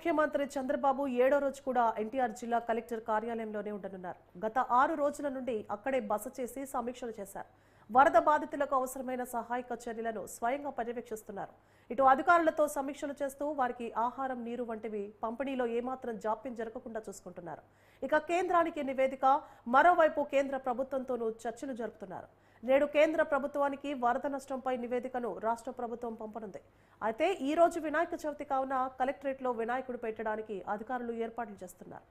ముఖ్యమంత్రి చంద్రబాబు 7వ రోజు కూడా ఎన్టీఆర్ జిల్లా కలెక్టర్ కార్యాలయంలోనే ఉండనున్నారు. గత 6 రోజుల నుండి అక్కడే బస చేసి సమీక్షలు చేశారు. వరద బాధితులకు అవసరమైన సహాయక చర్యలను స్వయంగా పర్యవేక్షిస్తున్నారు. ఇటు అధికారులతో సమీక్షలు చేస్తూ వారికి ఆహారం, నీరు వంటివి పంపిణీలో ఏమాత్రం జాప్యం జరగకుండా చూసుకుంటున్నారు. ఇక కేంద్రానికి నివేదిక, మరోవైపు కేంద్ర ప్రభుత్వంతోనూ చర్చలు జరుపుతున్నారు. నేడు కేంద్ర ప్రభుత్వానికి వరద నష్టంపై నివేదికను రాష్ట్ర ప్రభుత్వం పంపనుంది. అయితే ఈ రోజు వినాయక చవితి కావున కలెక్టరేట్లో వినాయకుడు పెట్టడానికి అధికారులు ఏర్పాట్లు చేస్తున్నారు.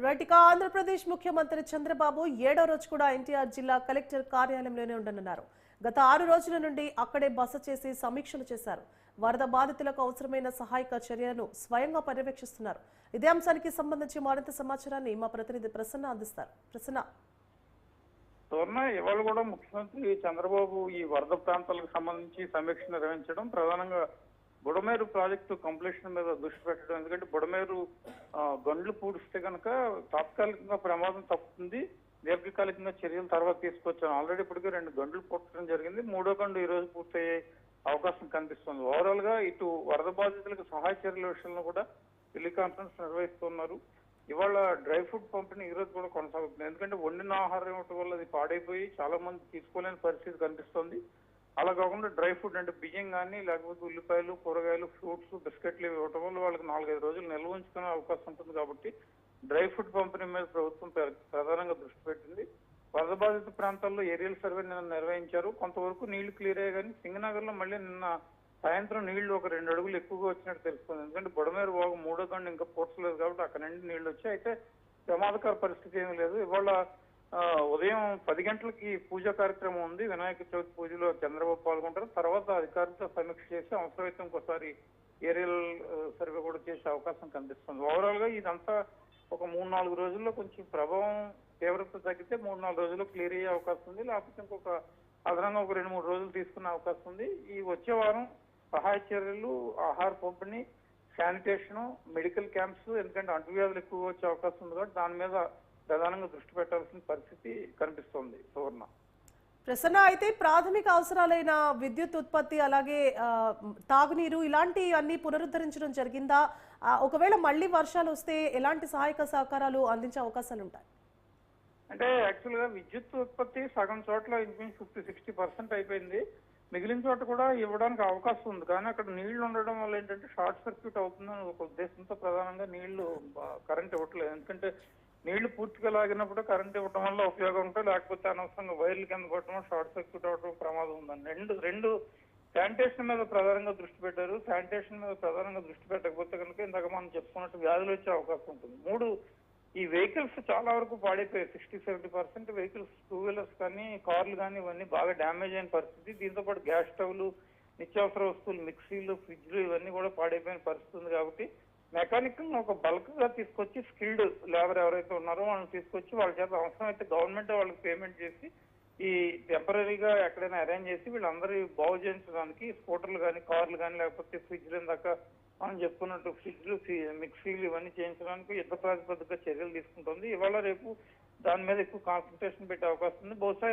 రైట్. ఆంధ్రప్రదేశ్ ముఖ్యమంత్రి చంద్రబాబు 7వ రోజు కూడా ఎన్టీఆర్ జిల్లా కలెక్టర్ కార్యాలయంలోనే ఉండనున్నారు. గత 6 రోజుల నుండి అక్కడే బస చేసి సమీక్షలు చేశారు. వరద బాధితులకు అవసరమైన సహాయక చర్యలను స్వయంగా పర్యవేక్షిస్తున్నారు. ఇదే అంశానికి సంబంధించి మరింత సమాచారాన్ని మా ప్రతినిధి ప్రసన్న అందిస్తారు. ప్రసన్న, ఇవాళ కూడా ముఖ్యమంత్రి చంద్రబాబు ఈ వరద ప్రాంతాలకు సంబంధించి సమీక్ష నిర్వహించడం, ప్రధానంగా బుడమేరు ప్రాజెక్టు కంప్లీషన్ మీద దృష్టి పెట్టడం. ఎందుకంటే బుడమేరు గండ్లు పూడిస్తే కనుక తాత్కాలికంగా ప్రమాదం తప్పుతుంది, దీర్ఘకాలికంగా చర్యలు తర్వాత తీసుకొచ్చాను. ఆల్రెడీ ఇప్పటికే 2 గంటలు పూర్తడం జరిగింది, 3వ గంట ఈ రోజు పూర్తయ్యే అవకాశం కనిపిస్తుంది. ఓవరాల్ గా ఇటు వరద బాధితులకు సహాయ చర్యల విషయంలో కూడా టెలికాన్ఫరెన్స్ నిర్వహిస్తున్నారు. ఇవాళ డ్రై ఫుడ్ పంపిణీ ఈ రోజు కూడా కొనసాగుతుంది. ఎందుకంటే వండిన ఆహారం ఇవ్వటం వల్ల అది పాడైపోయి చాలా మంది తీసుకోలేని పరిస్థితి కనిపిస్తుంది. అలా కాకుండా డ్రై ఫుడ్ అంటే బియ్యం కానీ, లేకపోతే ఉల్లిపాయలు, కూరగాయలు, ఫ్రూట్స్, బిస్కెట్లు ఇవ్వటం వల్ల వాళ్ళకి 4-5 రోజులు నిల్వ ఉంచుకునే అవకాశం ఉంటుంది. కాబట్టి డ్రై ఫుడ్ పంపిణీ మీద ప్రభుత్వం ప్రధానంగా దృష్టి పెట్టింది. వరద బాధిత ప్రాంతాల్లో ఏరియల్ సర్వే నిర్వహించారు. కొంతవరకు నీళ్లు క్లియర్ అయ్యాయి, కానీ సింగనగర్ లో మళ్ళీ నిన్న సాయంత్రం నీళ్లు ఒక 2 అడుగులు ఎక్కువగా వచ్చినట్టు తెలుస్తుంది. ఎందుకంటే బుడమేరు వాగు 3వ గంట ఇంకా పూడ్చలేదు కాబట్టి అక్కడ నుండి నీళ్లు వచ్చాయి. అయితే ప్రమాదకర పరిస్థితి ఏమీ లేదు. ఇవాళ ఉదయం 10 గంటలకి పూజా కార్యక్రమం ఉంది. వినాయక చవితి పూజలో చంద్రబాబు పాల్గొంటారు. తర్వాత అధికారులతో సమీక్ష చేసి అవసరమైతే ఇంకోసారి ఏరియల్ సర్వే కూడా చేసే అవకాశం కనిపిస్తుంది. ఓవరాల్ గా ఇదంతా ఒక 3-4 రోజుల్లో కొంచెం ప్రభావం తీవ్రత తగ్గితే 3-4 రోజుల్లో క్లియర్ అయ్యే అవకాశం ఉంది. లేకపోతే ఇంకొక అదనంగా ఒక 2-3 రోజులు తీసుకునే అవకాశం ఉంది. ఈ వచ్చే వారం సహాయ చర్యలు, ఆహార పంపిణీ, శానిటేషన్, మెడికల్ క్యాంప్స్, ఎందుకంటే అంటువ్యాధులు ఎక్కువగా వచ్చే అవకాశం ఉంది కాబట్టి దాని మీద ప్రధానంగా దృష్టి పెట్టాల్సిన పరిస్థితి కనిపిస్తోంది. సువర్ణ, ప్రసన్న, అయితే ప్రాథమిక అవసరాలైన విద్యుత్ ఉత్పత్తి, అలాగే తాగునీరు, ఇలాంటి అన్ని పునరుద్ధరించడం జరిగిందా? ఒకవేళ మళ్ళీ వర్షాలు వస్తే ఎలాంటి సహాయక సహకారాలు అందించే అవకాశాలు ఉంటాయి? అంటే యాక్చువల్ గా విద్యుత్ ఉత్పత్తి సగం చోట్ల ఇంచుమించు 50-60% అయిపోయింది. మిగిలిన చోట కూడా ఇవ్వడానికి అవకాశం ఉంది. కానీ అక్కడ నీళ్లు ఉండడం వల్ల ఏంటంటే షార్ట్ సర్క్యూట్ అవుతుందని ఒక ఉద్దేశంతో ప్రధానంగా నీళ్లు కరెంట్ ఇవ్వట్లేదు. ఎందుకంటే నీళ్లు పూర్తిగా లాగినప్పుడు కరెంట్ ఇవ్వడం వల్ల ఉపయోగం ఉంటుంది, లేకపోతే అనవసరంగా వైర్లు కింద పడటం, షార్ట్ సర్క్యూట్ అవ్వడం ప్రమాదం ఉందని రెండు శానిటేషన్ మీద ప్రధానంగా దృష్టి పెట్టారు. శానిటేషన్ మీద ప్రధానంగా దృష్టి పెట్టకపోతే కనుక ఇందాక మనం చెప్పుకున్నట్టు వ్యాధులు వచ్చే అవకాశం ఉంటుంది. 3, ఈ వెహికల్స్ చాలా వరకు పాడైపోయాయి. 60-70% వెహికల్స్, 2 వీలర్స్ కానీ, కార్లు కానీ ఇవన్నీ బాగా డ్యామేజ్ అయిన పరిస్థితి. దీంతో పాటు గ్యాస్ స్టవ్లు, నిత్యావసర వస్తువులు, మిక్సీలు, ఫ్రిడ్జ్లు ఇవన్నీ కూడా పాడైపోయిన పరిస్థితి ఉంది. కాబట్టి మెకానికల్ ఒక బల్క్ గా తీసుకొచ్చి స్కిల్డ్ లేబర్ ఎవరైతే ఉన్నారో వాళ్ళని తీసుకొచ్చి వాళ్ళ చేత అవసరమైతే గవర్నమెంట్ వాళ్ళకి పేమెంట్ చేసి ఈ టెంపరీగా ఎక్కడైనా అరేంజ్ చేసి వీళ్ళందరూ బాగు చేయించడానికి స్కూటర్లు కానీ, కార్లు కానీ, లేకపోతే ఫ్రిడ్జ్లు దాకా మనం చెప్పుకున్నట్టు ఫ్రిడ్జ్లు, మిక్సీలు ఇవన్నీ చేయించడానికి యుద్ధ ప్రాతిపదికగా చర్యలు తీసుకుంటుంది. ఇవాళ రేపు దాని మీద ఎక్కువ కాన్సన్ట్రేషన్ పెట్టే అవకాశం ఉంది. బహుశా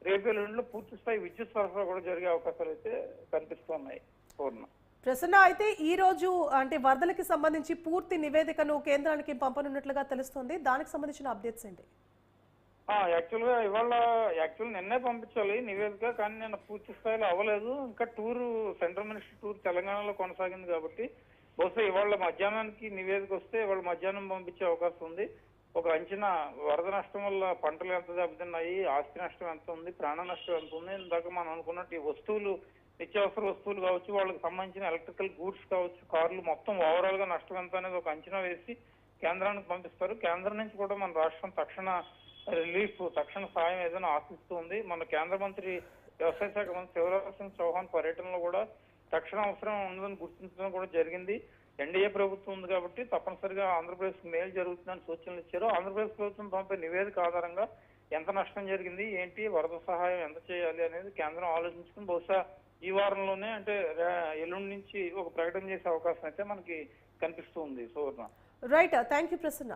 రేపు ఎల్లుండిలో పూర్తి స్థాయి విద్యుత్ సరఫరా కూడా జరిగే అవకాశాలు అయితే కనిపిస్తున్నాయి. పూర్ణ, ప్రసన్న, అయితే ఈ రోజు అంటే వరదలకి సంబంధించి పూర్తి నివేదికను కేంద్రానికి పంపనున్నట్లుగా తెలుస్తోంది. దానికి సంబంధించిన అప్డేట్స్ ఏంటి? యాక్చువల్ గా ఇవాళ నిన్నే పంపించాలి నివేదిక, కానీ నేను పూర్తి స్థాయిలో అవ్వలేదు. ఇంకా సెంట్రల్ మినిస్టర్ టూర్ తెలంగాణలో కొనసాగింది కాబట్టి బహుశా ఇవాళ మధ్యాహ్నానికి నివేదిక వస్తే ఇవాళ మధ్యాహ్నం పంపించే అవకాశం ఉంది. ఒక అంచనా వరద నష్టం వల్ల పంటలు ఎంత దెబ్బతిన్నాయి, ఆస్తి నష్టం ఎంత ఉంది, ప్రాణ నష్టం ఎంత ఉంది. ఇందాక మనం అనుకున్నట్టు ఈ వస్తువులు, నిత్యావసర వస్తువులు కావచ్చు, వాళ్ళకి సంబంధించిన ఎలక్ట్రికల్ గూడ్స్ కావచ్చు, కార్లు, మొత్తం ఓవరాల్ గా నష్టం ఎంత అనేది ఒక అంచనా వేసి కేంద్రానికి పంపిస్తారు. కేంద్రం నుంచి కూడా మన రాష్ట్రం తక్షణ రిలీఫ్ తక్షణ సాయం ఏదైనా ఆశిస్తుంది. మన కేంద్ర మంత్రి వ్యవసాయ శాఖ మంత్రి శివరాజ్ సింగ్ చౌహాన్ పర్యటనలో కూడా తక్షణ అవసరం ఉందని గుర్తించడం కూడా జరిగింది. ఎన్డీఏ ప్రభుత్వం ఉంది కాబట్టి తప్పనిసరిగా ఆంధ్రప్రదేశ్ మేలు జరుగుతుందని సూచనలు ఇచ్చారు. ఆంధ్రప్రదేశ్ ప్రభుత్వం పంపే నివేదిక ఆధారంగా ఎంత నష్టం జరిగింది, ఏంటి, వరద సహాయం ఎంత చేయాలి అనేది కేంద్రం ఆలోచించుకుని బహుశా ఈ వారంలోనే అంటే ఎల్లుండి నుంచి ఒక ప్రకటన చేసే అవకాశం అయితే మనకి కనిపిస్తుంది. Suvarna. Right, thank you Prasanna.